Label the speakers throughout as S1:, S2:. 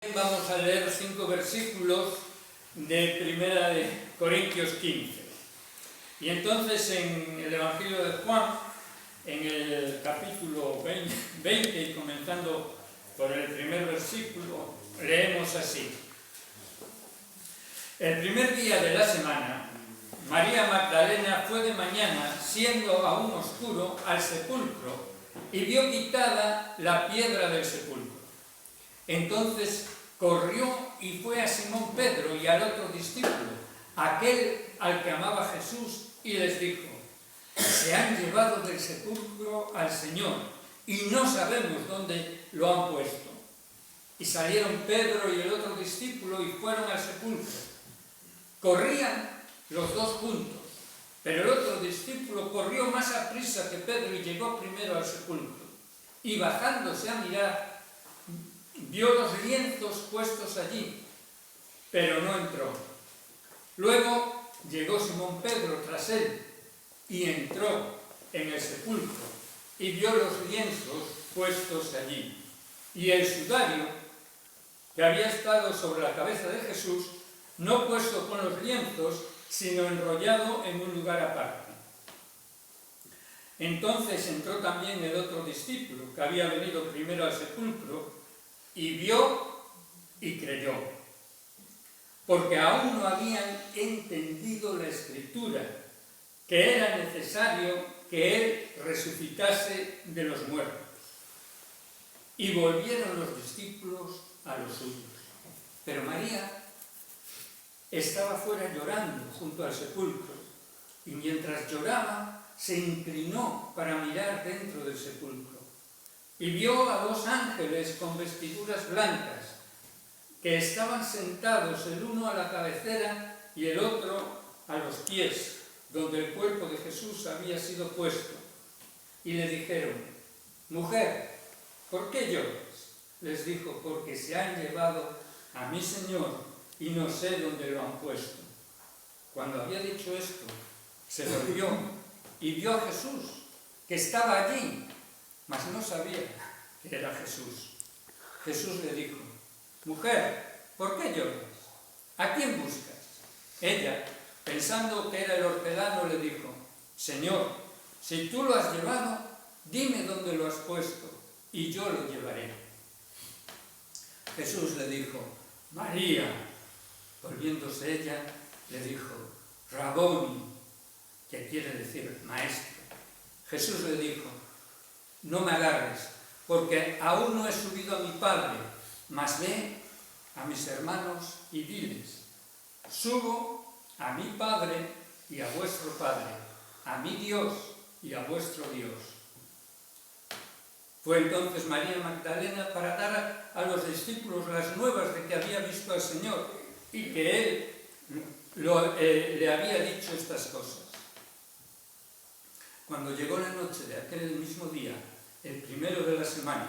S1: Vamos a leer 5 versículos de Primera de Corintios 15. Y entonces en el Evangelio de Juan, en el capítulo 20 y comenzando por el primer versículo, leemos así. El primer día de la semana, María Magdalena fue de mañana, siendo aún oscuro, al sepulcro y vio quitada la piedra del sepulcro. Entonces corrió y fue a Simón Pedro y al otro discípulo, aquel al que amaba Jesús, y les dijo: se han llevado del sepulcro al Señor y no sabemos dónde lo han puesto. Y salieron Pedro y el otro discípulo y fueron al sepulcro. Corrían los dos juntos, pero el otro discípulo corrió más aprisa que Pedro y llegó primero al sepulcro. Y bajándose a mirar, vio los lienzos puestos allí, pero no entró. Luego llegó Simón Pedro tras él y entró en el sepulcro y vio los lienzos puestos allí y el sudario que había estado sobre la cabeza de Jesús, no puesto con los lienzos, sino enrollado en un lugar aparte. Entonces entró también el otro discípulo que había venido primero al sepulcro y vio y creyó, porque aún no habían entendido la Escritura, que era necesario que Él resucitase de los muertos. Y volvieron los discípulos a los suyos. Pero María estaba fuera llorando junto al sepulcro, y mientras lloraba se inclinó para mirar dentro del sepulcro. Y vio a dos ángeles con vestiduras blancas, que estaban sentados el uno a la cabecera y el otro a los pies, donde el cuerpo de Jesús había sido puesto. Y le dijeron: mujer, ¿por qué lloras? Les dijo: porque se han llevado a mi Señor y no sé dónde lo han puesto. Cuando había dicho esto, se volvió y vio a Jesús, que estaba allí, mas no sabía que era Jesús. Jesús le dijo: mujer, ¿por qué lloras? ¿A quién buscas? Ella, pensando que era el hortelano, le dijo: Señor, si tú lo has llevado, dime dónde lo has puesto, y yo lo llevaré. Jesús le dijo: María. Volviéndose ella, le dijo: Raboni, que quiere decir maestro. Jesús le dijo: no me agarres, porque aún no he subido a mi Padre, mas ve a mis hermanos y diles: subo a mi Padre y a vuestro Padre, a mi Dios y a vuestro Dios. Fue entonces María Magdalena para dar a los discípulos las nuevas de que había visto al Señor y que Él le había dicho estas cosas. Cuando llegó la noche de aquel mismo día, el primero de la semana,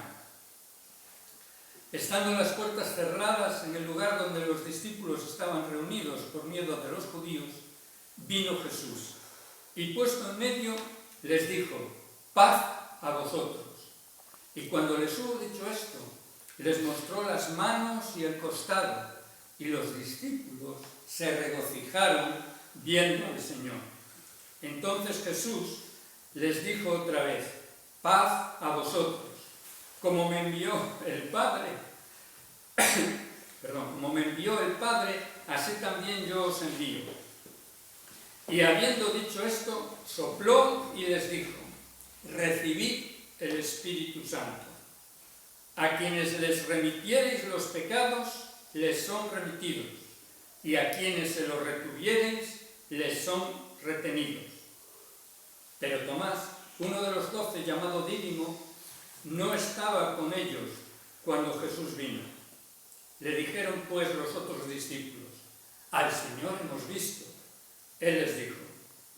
S1: estando las puertas cerradas en el lugar donde los discípulos estaban reunidos por miedo de los judíos, vino Jesús y puesto en medio les dijo: paz a vosotros. Y cuando les hubo dicho esto, les mostró las manos y el costado, y los discípulos se regocijaron viendo al Señor. Entonces Jesús les dijo otra vez: paz a vosotros. Como me envió el Padre, así también yo os envío. Y habiendo dicho esto, sopló y les dijo: recibid el Espíritu Santo. A quienes les remitiereis los pecados, les son remitidos, y a quienes se los retuviereis, les son retenidos. Pero Tomás, uno de los 12, llamado Dídimo, no estaba con ellos cuando Jesús vino. Le dijeron pues los otros discípulos: al Señor hemos visto. Él les dijo: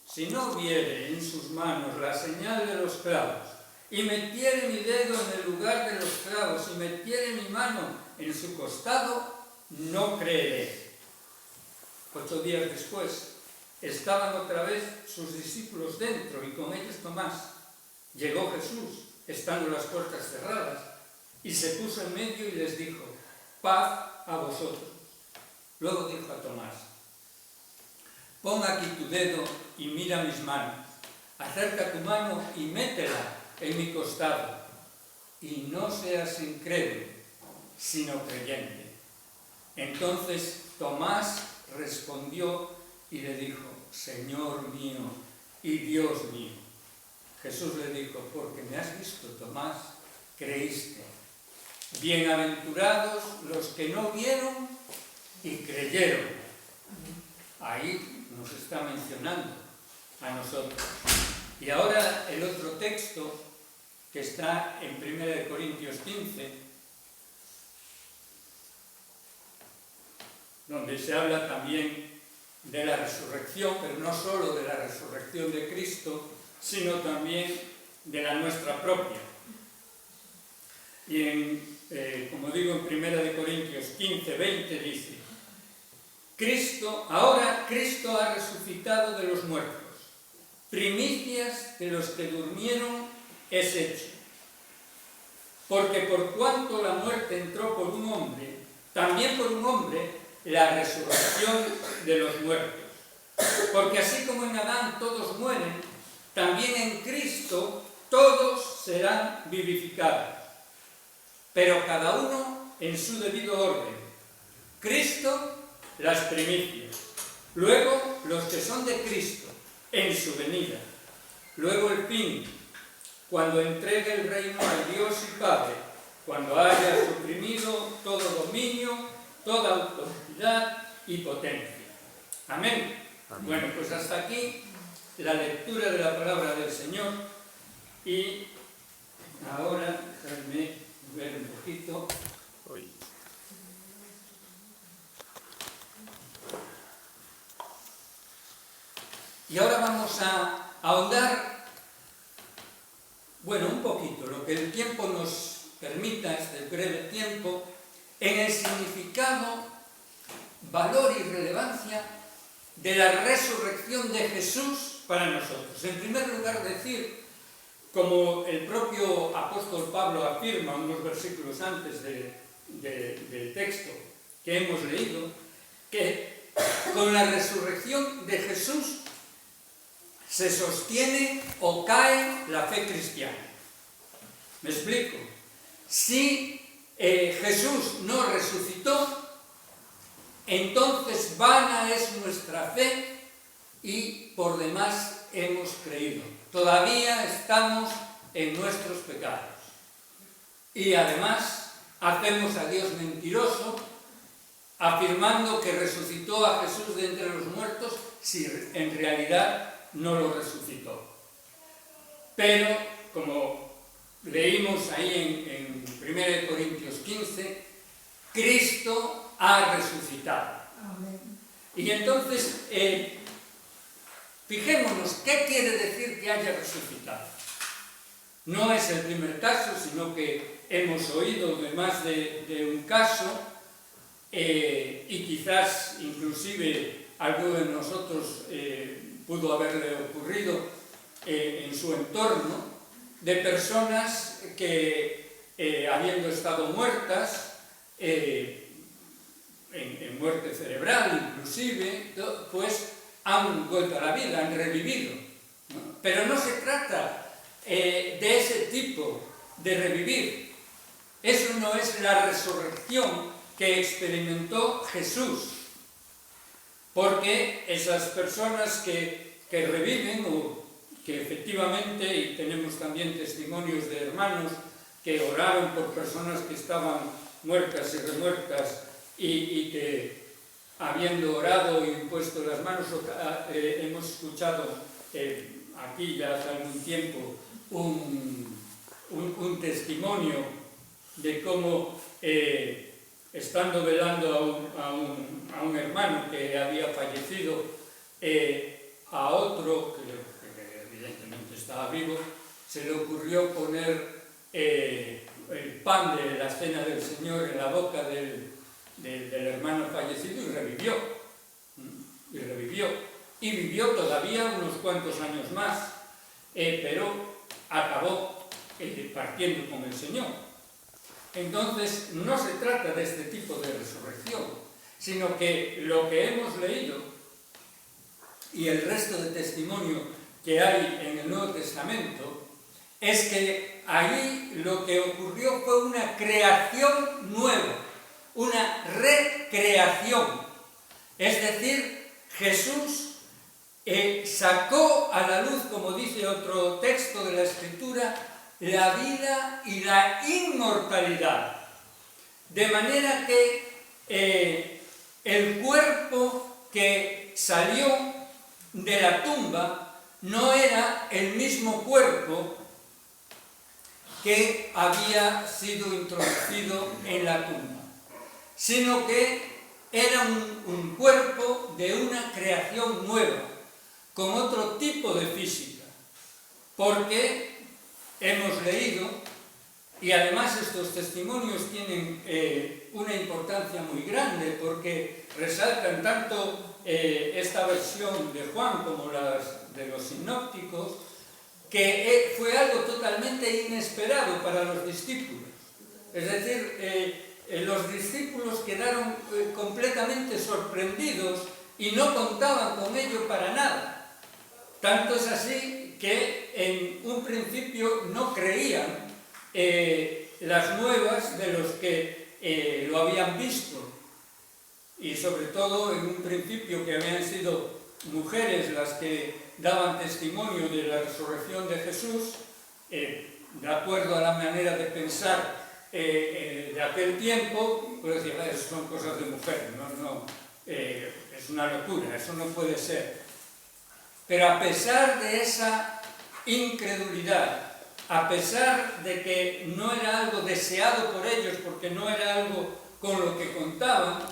S1: si no viere en sus manos la señal de los clavos, y metiere mi dedo en el lugar de los clavos, y metiere mi mano en su costado, no creeré. 8 días después, estaban otra vez sus discípulos dentro, y con ellos Tomás. Llegó Jesús, estando las puertas cerradas, y se puso en medio y les dijo: paz a vosotros. Luego dijo a Tomás: pon aquí tu dedo y mira mis manos, acerca tu mano y métela en mi costado, y no seas incrédulo, sino creyente. Entonces Tomás respondió y le dijo: Señor mío y Dios mío. Jesús le dijo: porque me has visto, Tomás, creíste. Bienaventurados los que no vieron y creyeron. Ahí nos está mencionando a nosotros. Y ahora el otro texto que está en 1 Corintios 15, donde se habla también de la resurrección, pero no solo de la resurrección de Cristo, sino también de la nuestra propia. Y como digo, en 1 Corintios 15, 20 dice: ahora Cristo ha resucitado de los muertos, primicias de los que durmieron es hecho. Porque por cuanto la muerte entró por un hombre, también por un hombre la resurrección de los muertos. Porque así como en Adán todos mueren, también en Cristo todos serán vivificados, pero cada uno en su debido orden. Cristo, las primicias, luego los que son de Cristo en su venida, luego el fin, cuando entregue el reino al Dios y Padre, cuando haya suprimido todo dominio, toda autoridad y potencia. Amén. Amén. Bueno, pues hasta aquí la lectura de la palabra del Señor, y ahora déjenme ver un poquito. Y ahora vamos a ahondar, bueno, un poquito, lo que el tiempo nos permita, este breve tiempo, en el significado, valor y relevancia de la resurrección de Jesús para nosotros. En primer lugar, decir, como el propio apóstol Pablo afirma unos versículos antes del texto que hemos leído, que con la resurrección de Jesús se sostiene o cae la fe cristiana. ¿Me explico? Si Jesús no resucitó, entonces vana es nuestra fe y por demás hemos creído. Todavía estamos en nuestros pecados. Y además hacemos a Dios mentiroso, afirmando que resucitó a Jesús de entre los muertos, si en realidad no lo resucitó. Pero, como leímos ahí en 1 Corintios 15, Cristo ha resucitado. Amén. Y entonces, fijémonos, ¿qué quiere decir que haya resucitado? No es el primer caso, sino que hemos oído de más de un caso, y quizás inclusive alguno de nosotros pudo haberle ocurrido en su entorno, de personas que, habiendo estado muertas, en muerte cerebral inclusive, pues han vuelto a la vida, han revivido, ¿no? Pero no se trata de ese tipo de revivir. Eso no es la resurrección que experimentó Jesús, porque esas personas que reviven, o que efectivamente, y tenemos también testimonios de hermanos que oraron por personas que estaban muertas y remuertas, y que habiendo orado y impuesto las manos, hemos escuchado aquí ya hace algún tiempo un testimonio de cómo estando velando a un hermano que había fallecido, a otro que evidentemente estaba vivo, se le ocurrió poner el pan de la cena del Señor en la boca del hermano fallecido, y revivió. Y vivió todavía unos cuantos años más, pero acabó partiendo con el Señor. Entonces, no se trata de este tipo de resurrección, sino que lo que hemos leído y el resto de testimonio que hay en el Nuevo Testamento es que allí lo que ocurrió fue una creación nueva, una recreación. Es decir, Jesús sacó a la luz, como dice otro texto de la Escritura, la vida y la inmortalidad. De manera que el cuerpo que salió de la tumba no era el mismo cuerpo que había sido introducido en la tumba, sino que era un cuerpo de una creación nueva, con otro tipo de física, porque hemos leído, y además estos testimonios tienen una importancia muy grande, porque resaltan tanto esta versión de Juan como las de los sinópticos, que fue algo totalmente inesperado para los discípulos. Es decir, los discípulos quedaron completamente sorprendidos y no contaban con ello para nada. Tanto es así que en un principio no creían las nuevas de los que lo habían visto, y sobre todo en un principio que habían sido mujeres las que daban testimonio de la resurrección de Jesús, de acuerdo a la manera de pensar de aquel tiempo, pues decía, son cosas de mujer, es una locura, eso no puede ser. Pero a pesar de esa incredulidad, a pesar de que no era algo deseado por ellos, porque no era algo con lo que contaban,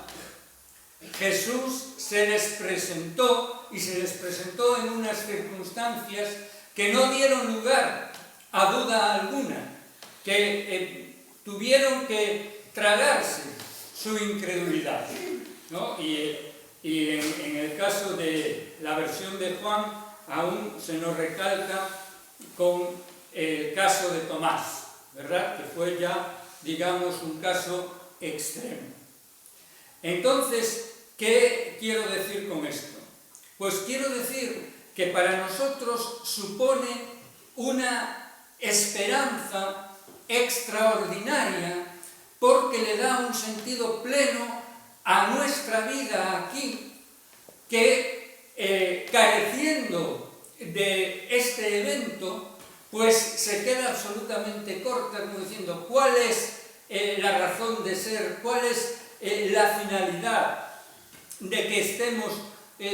S1: Jesús se les presentó, y se les presentó en unas circunstancias que no dieron lugar a duda alguna, que tuvieron que tragarse su incredulidad, ¿no? Y en el caso de la versión de Juan, aún se nos recalca con el caso de Tomás, ¿verdad? Que fue ya, digamos, un caso extremo. Entonces, ¿qué quiero decir con esto? Pues quiero decir que para nosotros supone una esperanza extraordinaria, porque le da un sentido pleno a nuestra vida aquí, que careciendo de este evento, pues se queda absolutamente corta, como diciendo, ¿cuál es la razón de ser? ¿Cuál es la finalidad de que estemos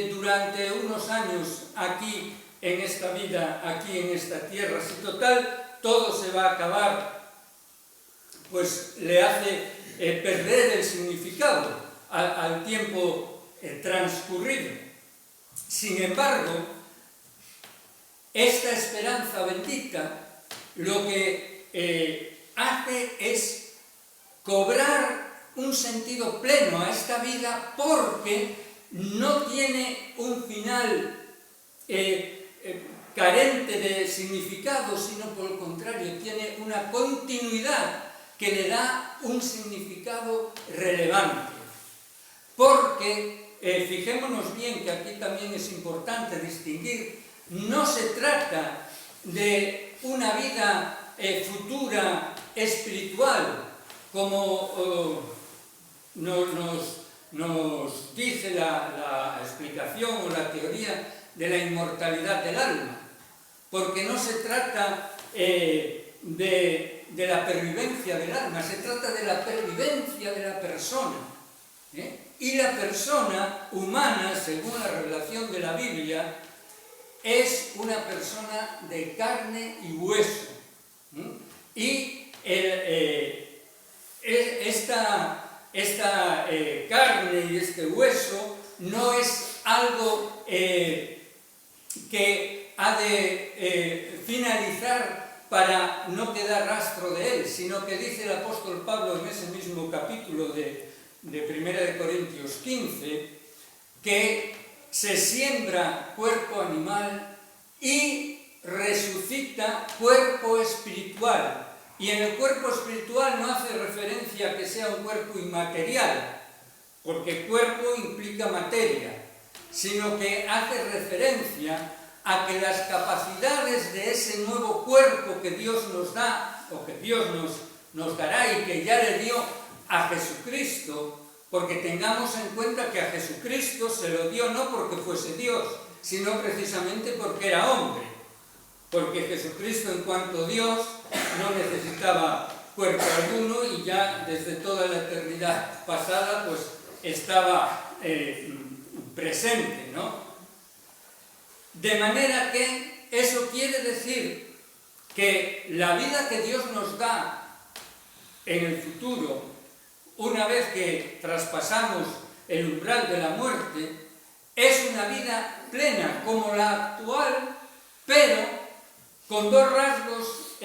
S1: durante unos años aquí en esta vida, aquí en esta tierra? Si total todo se va a acabar, pues le hace perder el significado al tiempo transcurrido. Sin embargo, esta esperanza bendita lo que hace es cobrar un sentido pleno a esta vida, porque no tiene un final carente de significado, sino por el contrario, tiene una continuidad que le da un significado relevante. Porque, fijémonos bien que aquí también es importante distinguir, no se trata de una vida futura espiritual, como nos dice la explicación o la teoría de la inmortalidad del alma, porque no se trata de la pervivencia del alma, se trata de la pervivencia de la persona. Y la persona humana, según la revelación de la Biblia, es una persona de carne y hueso. Y esta carne y este hueso no es algo que ha de finalizar para no quedar rastro de él, sino que dice el apóstol Pablo en ese mismo capítulo de 1 Corintios 15, que se siembra cuerpo animal y resucita cuerpo espiritual. Y en el cuerpo espiritual no hace referencia a que sea un cuerpo inmaterial, porque cuerpo implica materia, sino que hace referencia a que las capacidades de ese nuevo cuerpo que Dios nos da, o que Dios nos dará y que ya le dio a Jesucristo, porque tengamos en cuenta que a Jesucristo se lo dio no porque fuese Dios, sino precisamente porque era hombre, porque Jesucristo en cuanto Dios no necesitaba cuerpo alguno y ya desde toda la eternidad pasada pues estaba presente, ¿no? De manera que eso quiere decir que la vida que Dios nos da en el futuro, una vez que traspasamos el umbral de la muerte, es una vida plena como la actual, pero con dos rasgos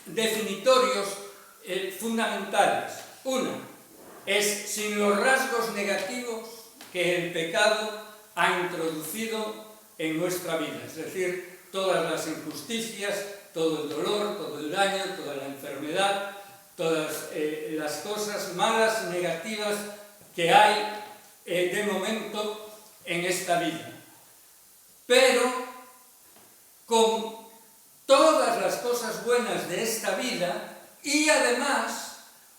S1: definitorios fundamentales. Uno es sin los rasgos negativos que el pecado ha introducido en nuestra vida, es decir, todas las injusticias, todo el dolor, todo el daño, toda la enfermedad, todas las cosas malas, negativas que hay de momento en esta vida. Pero con todas las cosas buenas de esta vida y además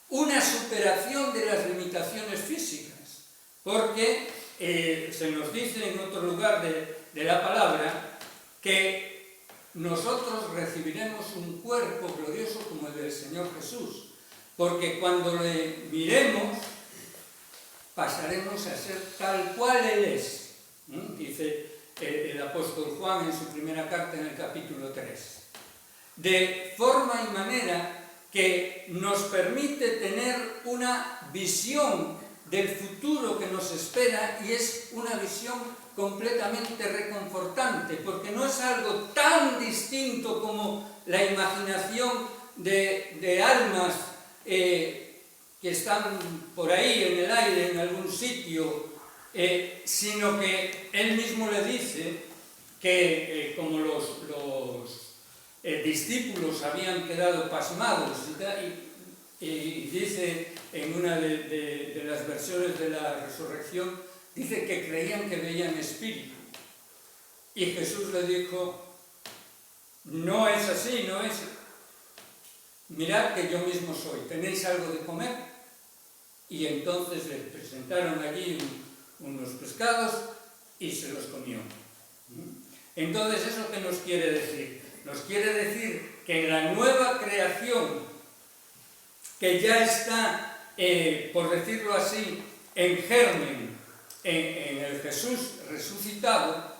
S1: una superación de las limitaciones físicas, porque se nos dice en otro lugar de la palabra que nosotros recibiremos un cuerpo glorioso como el del Señor Jesús, porque cuando le miremos pasaremos a ser tal cual Él es, dice el apóstol Juan en su primera carta en el capítulo 3, de forma y manera que nos permite tener una visión del futuro que nos espera, y es una visión completamente reconfortante, porque no es algo tan distinto como la imaginación de almas que están por ahí en el aire, en algún sitio, sino que él mismo le dice que como los discípulos habían quedado pasmados y dice en una de las versiones de la resurrección, dice que creían que veían espíritu. Y Jesús le dijo, no es así, no es. Mirad que yo mismo soy, ¿tenéis algo de comer? Y entonces le presentaron allí unos pescados y se los comió. Entonces, ¿eso qué nos quiere decir? Nos quiere decir que en la nueva creación, que ya está, por decirlo así, en germen, en el Jesús resucitado,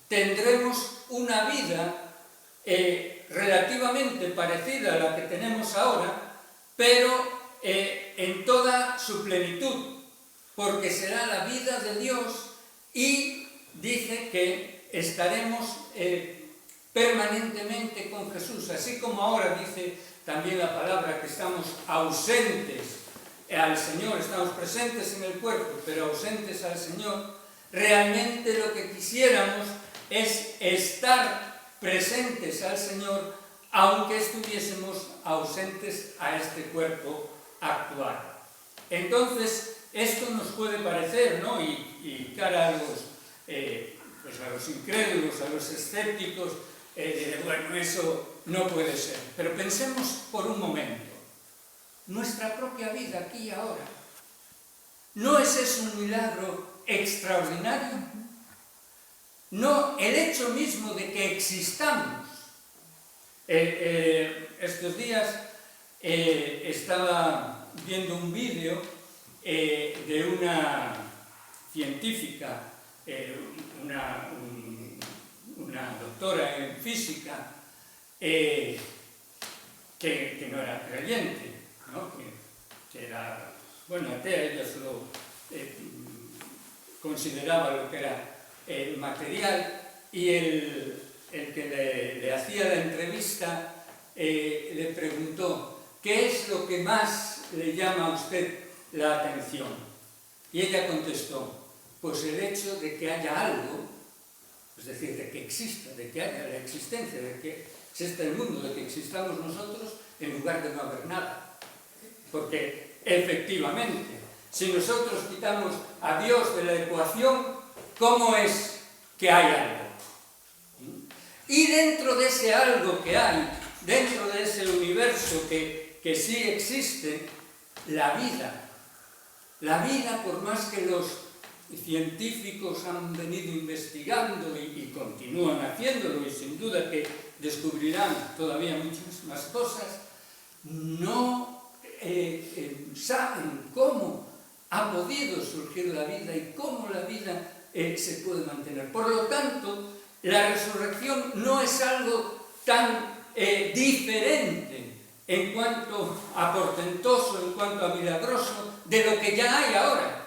S1: tendremos una vida relativamente parecida a la que tenemos ahora, pero en toda su plenitud, porque será la vida de Dios, y dice que estaremos permanentemente con Jesús, así como ahora dice también la palabra que estamos ausentes al Señor, estamos presentes en el cuerpo, pero ausentes al Señor. Realmente lo que quisiéramos es estar presentes al Señor, aunque estuviésemos ausentes a este cuerpo actual. Entonces, esto nos puede parecer, ¿no? Y cara a los incrédulos, a los escépticos, bueno, eso no puede ser. Pero pensemos por un momento, nuestra propia vida aquí y ahora, ¿no es eso un milagro extraordinario? No, el hecho mismo de que existamos. Estos días estaba viendo un vídeo de una científica, una doctora en física, que no era creyente, ¿no? que era, bueno, atea, ella solo consideraba lo que era material, y el que le hacía la entrevista le preguntó, ¿qué es lo que más le llama a usted la atención? Y ella contestó, pues el hecho de que haya algo, es decir, de que exista, de que haya la existencia, de que exista el mundo, de que existamos nosotros, en lugar de no haber nada. Porque efectivamente, si nosotros quitamos a Dios de la ecuación, ¿cómo es que hay algo? Y dentro de ese algo que hay, dentro de ese universo que sí existe, la vida. La vida, por más que los científicos han venido investigando y continúan haciéndolo, y sin duda que descubrirán todavía muchas más cosas, no saben cómo ha podido surgir la vida y cómo la vida se puede mantener. Por lo tanto, la resurrección no es algo tan diferente en cuanto a portentoso, en cuanto a milagroso, de lo que ya hay ahora,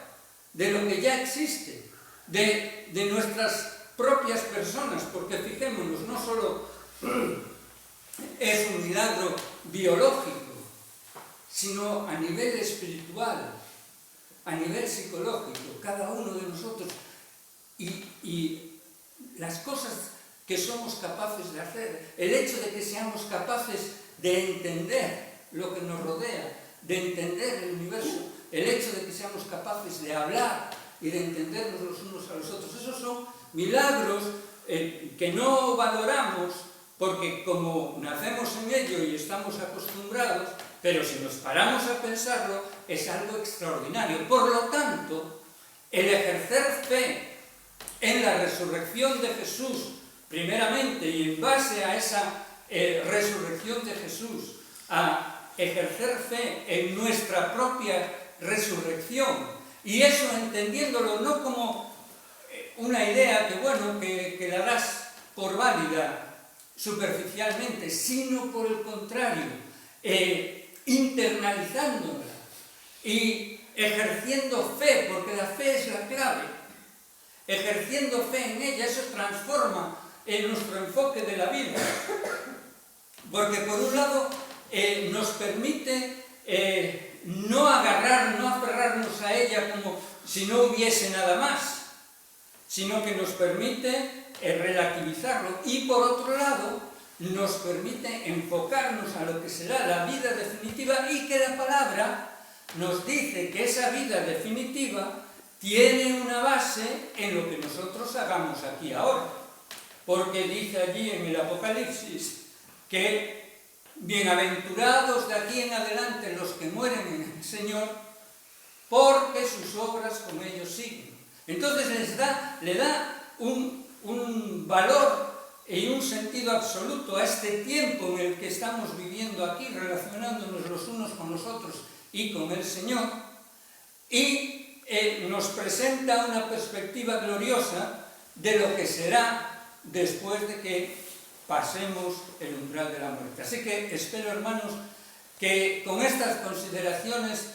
S1: de lo que ya existe, de nuestras propias personas, porque fijémonos, no solo es un milagro biológico, sino a nivel espiritual, a nivel psicológico, cada uno de nosotros, y las cosas que somos capaces de hacer, el hecho de que seamos capaces de entender lo que nos rodea, de entender el universo, el hecho de que seamos capaces de hablar y de entendernos los unos a los otros, esos son milagros que no valoramos porque como nacemos en ello y estamos acostumbrados, pero si nos paramos a pensarlo, es algo extraordinario. Por lo tanto, el ejercer fe en la resurrección de Jesús, primeramente, y en base a esa resurrección de Jesús, a ejercer fe en nuestra propia resurrección, y eso entendiéndolo no como una idea que, bueno, que la das por válida superficialmente, sino por el contrario, internalizándola y ejerciendo fe, porque la fe es la clave, ejerciendo fe en ella, eso transforma nuestro enfoque de la vida, porque por un lado nos permite no aferrarnos a ella como si no hubiese nada más, sino que nos permite relativizarlo, y por otro lado nos permite enfocarnos a lo que será la vida definitiva, y que la palabra nos dice que esa vida definitiva tiene una base en lo que nosotros hagamos aquí ahora, porque dice allí en el Apocalipsis que bienaventurados de aquí en adelante los que mueren en el Señor, porque sus obras con ellos siguen. Entonces le da un valor y un sentido absoluto a este tiempo en el que estamos viviendo aquí, relacionándonos los unos con los otros y con el Señor, y nos presenta una perspectiva gloriosa de lo que será después de que pasemos el umbral de la muerte. Así que espero, hermanos, que con estas consideraciones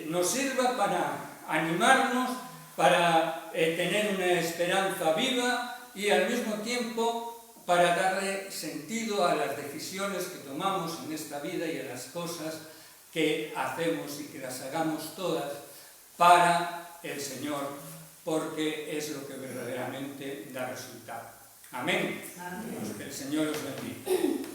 S1: nos sirva para animarnos, para tener una esperanza viva y al mismo tiempo para darle sentido a las decisiones que tomamos en esta vida y a las cosas que hacemos y que las hagamos todas para el Señor, porque es lo que verdaderamente da resultado. Amén. Amén. Que el Señor os bendiga.